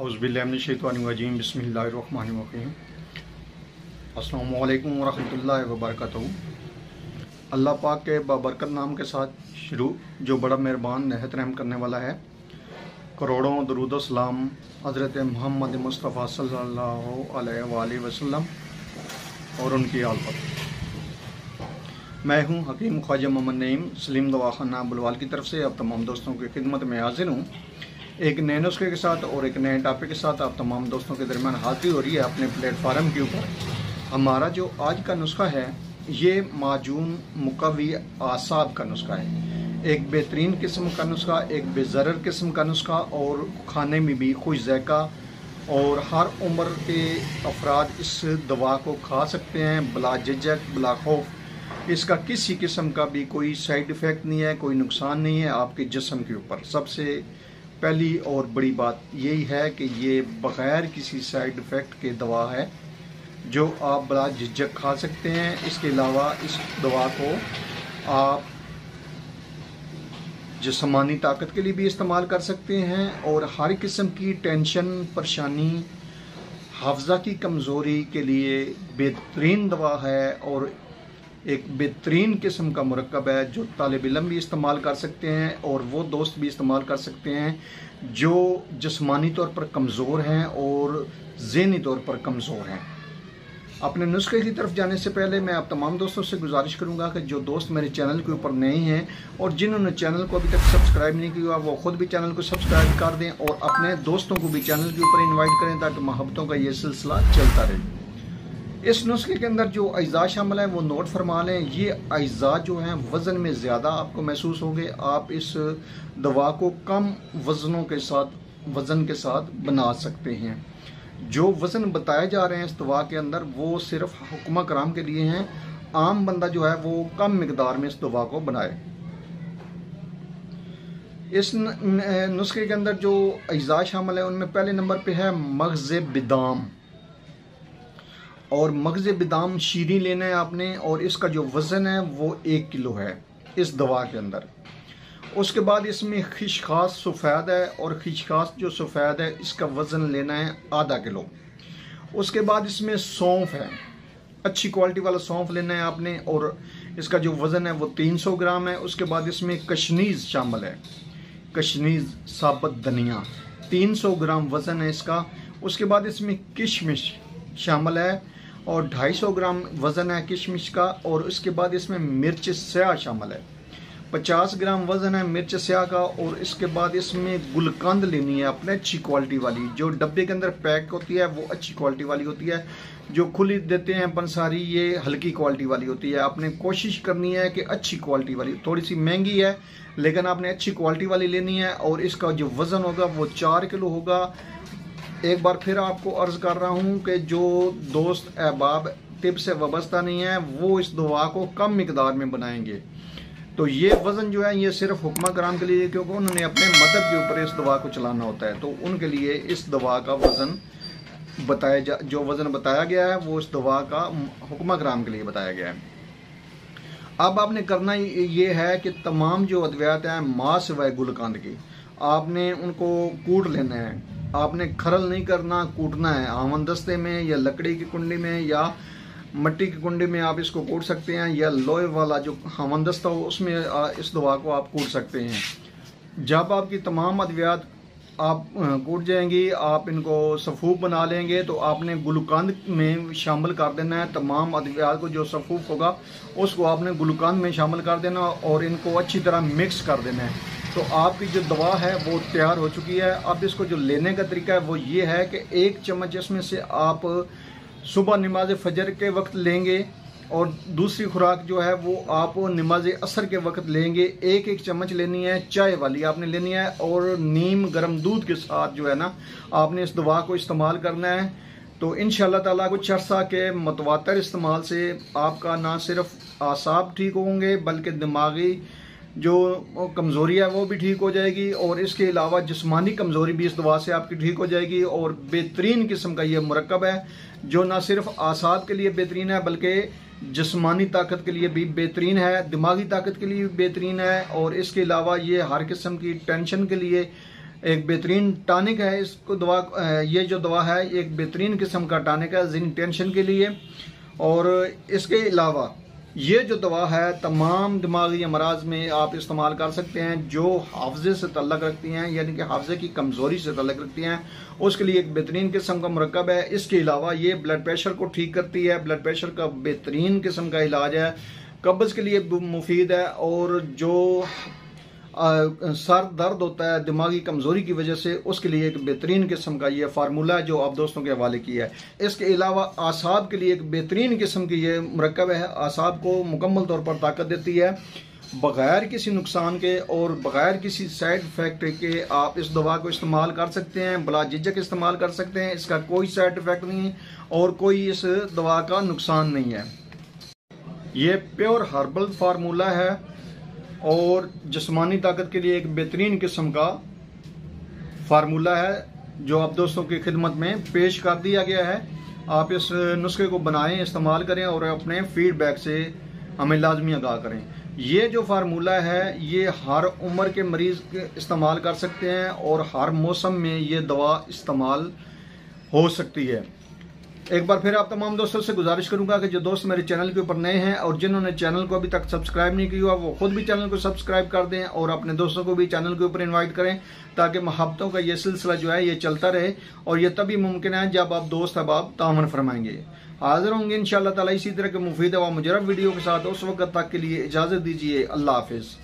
औज़ुबिल्लाहिमिनश्शैतानिर्रजीम बिस्मिल्लाहिर्रहमानिर्रहीम। अस्सलामु अलैकुम वरहमतुल्लाहि वबरकातुहू। अल्लाह पाक के बाबरकत नाम के साथ शुरू, जो बड़ा मेहरबान नहायत रहम करने वाला है। करोड़ों दरूद सलाम हज़रत मोहम्मद मुस्तफ़ा सल्लल्लाहु अलैहि वसल्लम और उनकी आल पर। मैं हूँ हकीम ख्वाजा मोहम्मद नईम सलीम दवाखाना बुलवाल की तरफ से अब तमाम दोस्तों की खिदमत में हाजिर हूँ, एक नए नुस्खे के साथ और एक नए टॉपिक के साथ आप तमाम दोस्तों के दरमियान हाजिरी हो रही है अपने प्लेटफार्म के ऊपर। हमारा जो आज का नुस्खा है ये माजून मुकव्वी आसाब का नुस्खा है। एक बेहतरीन किस्म का नुस्खा, एक बेज़रर किस्म का नुस्खा और खाने में भी खुश ज़ायका, और हर उम्र के अफराद इस दवा को खा सकते हैं बिला झिझक बिला खौफ। इसका किसी किस्म का भी कोई साइड इफ़ेक्ट नहीं है, कोई नुकसान नहीं है आपके जिस्म के ऊपर। सबसे पहली और बड़ी बात यही है कि ये बग़ैर किसी साइड इफ़ेक्ट के दवा है जो आप बड़ा झिझक खा सकते हैं। इसके अलावा इस दवा को आप जिस्मानी ताकत के लिए भी इस्तेमाल कर सकते हैं और हर किस्म की टेंशन परेशानी हाफ़ज़ा की कमज़ोरी के लिए बेहतरीन दवा है और एक बेहतरीन किस्म का मुरक्कब है जो तालिब इल्म भी इस्तेमाल कर सकते हैं और वो दोस्त भी इस्तेमाल कर सकते हैं जो जिस्मानी तौर पर कमज़ोर हैं और ज़हनी तौर पर कमज़ोर हैं। अपने नुस्खे की तरफ जाने से पहले मैं आप तमाम दोस्तों से गुजारिश करूंगा कि जो दोस्त मेरे चैनल के ऊपर नए हैं और जिन्होंने चैनल को अभी तक सब्सक्राइब नहीं किया वो ख़ुद भी चैनल को सब्सक्राइब कर दें और अपने दोस्तों को भी चैनल के ऊपर इन्वाइट करें ताकि मोहब्बतों का ये सिलसिला चलता रहे। इस नुस्खे के अंदर जो अज्जा शामिल है वो नोट फरमा लें। ये अज्जा जो हैं वज़न में ज़्यादा आपको महसूस होंगे। आप इस दवा को कम वज़न के साथ बना सकते हैं। जो वज़न बताए जा रहे हैं इस दवा के अंदर वो सिर्फ हुक्मा कराम के लिए हैं। आम बंदा जो है वो कम मिकदार में इस दवा को बनाए। इस नुस्खे के अंदर जो अज्जा शामिल है उनमें पहले नंबर पे है मग़ज़ बिदाम, और मग़ज़ बिदाम शीरी लेना है आपने और इसका जो वज़न है वो 1 किलो है इस दवा के अंदर। उसके बाद इसमें खिशखास सफ़ेद है और खिशखास जो सफ़ेद है इसका वज़न लेना है आधा किलो। उसके बाद इसमें सौंफ है, अच्छी क्वालिटी वाला सौंफ लेना है आपने और इसका जो वज़न है वो 300 ग्राम है। उसके बाद इसमें कशनीज़ शामिल है, कशनीज़ साबुत धनिया 300 ग्राम वज़न है इसका। उसके बाद इसमें किशमिश शामिल है और 250 ग्राम वज़न है किशमिश का। और उसके बाद इसमें मिर्च स्याह शामिल है, 50 ग्राम वज़न है मिर्च स्याह का। और इसके बाद इसमें गुलकंद लेनी है अपने अच्छी क्वालिटी वाली, जो डब्बे के अंदर पैक होती है वो अच्छी क्वालिटी वाली होती है। जो खुली देते हैं पंसारी ये हल्की क्वालिटी वाली होती है। आपने कोशिश करनी है कि अच्छी क्वालिटी वाली, थोड़ी सी महंगी है लेकिन आपने अच्छी क्वालिटी वाली लेनी है। और इसका जो वज़न होगा वो 4 किलो होगा। एक बार फिर आपको अर्ज़ कर रहा हूँ कि जो दोस्त अहबाब तिब से वाबस्ता नहीं है वो इस दवा को कम मिकदार में बनाएंगे। तो ये वज़न जो है ये सिर्फ हुक्मा कराम के लिए, क्योंकि उन्होंने अपने मदद के ऊपर इस दवा को चलाना होता है, तो उनके लिए इस दवा का वज़न जो वज़न बताया गया है वो इस दवा का हुक्मा कराम के लिए बताया गया है। अब आपने करना ये है कि तमाम जो अद्वियात हैं माँ सिवाय गुलकंद की आपने उनको कूट लेना है। आपने खरल नहीं करना, कूटना है। आमन दस्ते में या लकड़ी की कुंडी में या मट्टी की कुंडी में आप इसको कूट सकते हैं, या लोहे वाला जो हमन दस्ता हो उसमें इस दवा को आप कूट सकते हैं। जब आपकी तमाम अद्वियात आप कूट जाएंगी, आप इनको सफ़ूफ बना लेंगे तो आपने गुलकंद में शामिल कर देना है। तमाम अद्वियात को जो सफ़ूफ होगा उसको आपने गुलकंद में शामिल कर देना और इनको अच्छी तरह मिक्स कर देना है। तो आपकी जो दवा है वो तैयार हो चुकी है। अब इसको जो लेने का तरीका है वो ये है कि 1 चम्मच इसमें से आप सुबह नमाज फजर के वक्त लेंगे और दूसरी खुराक जो है वो आप नमाज असर के वक्त लेंगे। 1-1 चम्मच लेनी है, चाय वाली आपने लेनी है और नीम गर्म दूध के साथ जो है ना आपने इस दवा को इस्तेमाल करना है। तो इंशाअल्लाह ताला कुछ अर्सा के मुतवातर इस्तेमाल से आपका ना सिर्फ आसाब ठीक होंगे बल्कि दिमागी जो कमज़ोरी है वो भी ठीक हो जाएगी और इसके अलावा जिस्मानी कमज़ोरी भी इस दवा से आपकी ठीक हो जाएगी। और बेहतरीन किस्म का ये मुरक्कब है जो ना सिर्फ आसाब के लिए बेहतरीन है बल्कि जिस्मानी ताकत के लिए भी बेहतरीन है, दिमागी ताकत के लिए भी बेहतरीन है। और इसके अलावा ये हर किस्म की टेंशन के लिए एक बेहतरीन टॉनिक है। इसको दवा ये जो दवा है एक बेहतरीन किस्म का टॉनिक है जिन टेंशन के लिए। और इसके अलावा ये जो दवा है तमाम दिमागी अमराज में आप इस्तेमाल कर सकते हैं जो हाफजे से तल्लक रखती हैं, यानी कि हाफजे की कमज़ोरी से तल्लक रखती हैं, उसके लिए एक बेहतरीन किस्म का मुरक्कब है। इसके अलावा ये ब्लड प्रेशर को ठीक करती है, ब्लड प्रेशर का बेहतरीन किस्म का इलाज है, कब्ज़ के लिए मुफीद है। और जो सर दर्द होता है दिमागी कमज़ोरी की वजह से, उसके लिए एक बेहतरीन किस्म का ये फार्मूला है जो आप दोस्तों के हवाले किया है। इसके अलावा आसाब के लिए एक बेहतरीन किस्म की ये मुरक्कब है, आसाब को मुकम्मल तौर पर ताकत देती है बग़ैर किसी नुकसान के और बग़ैर किसी साइड इफ़ेक्ट के। आप इस दवा को इस्तेमाल कर सकते हैं, बला झिझक इस्तेमाल कर सकते हैं, इसका कोई साइड इफ़ेक्ट नहीं है और कोई इस दवा का नुकसान नहीं है। ये प्योर हर्बल फार्मूला है और जिस्मानी ताकत के लिए एक बेहतरीन किस्म का फार्मूला है जो आप दोस्तों की खिदमत में पेश कर दिया गया है। आप इस नुस्खे को बनाएं, इस्तेमाल करें और अपने फीडबैक से हमें लाजमी आगाह करें। ये जो फार्मूला है ये हर उम्र के मरीज़ इस्तेमाल कर सकते हैं और हर मौसम में ये दवा इस्तेमाल हो सकती है। एक बार फिर आप तमाम दोस्तों से गुजारिश करूंगा कि जो दोस्त मेरे चैनल के ऊपर नए हैं और जिन्होंने चैनल को अभी तक सब्सक्राइब नहीं किया वो खुद भी चैनल को सब्सक्राइब कर दें और अपने दोस्तों को भी चैनल के ऊपर इनवाइट करें ताकि मोहब्बतों का ये सिलसिला जो है ये चलता रहे। और ये तभी मुमकिन है जब आप दोस्त अहबाब तावन फरमाएंगे। हाजिर होंगे इंशाअल्लाह ताला इसी तरह के मुफीद व मुजरब वीडियो के साथ। उस वक्त तक के लिए इजाज़त दीजिए। अल्लाह हाफिज़।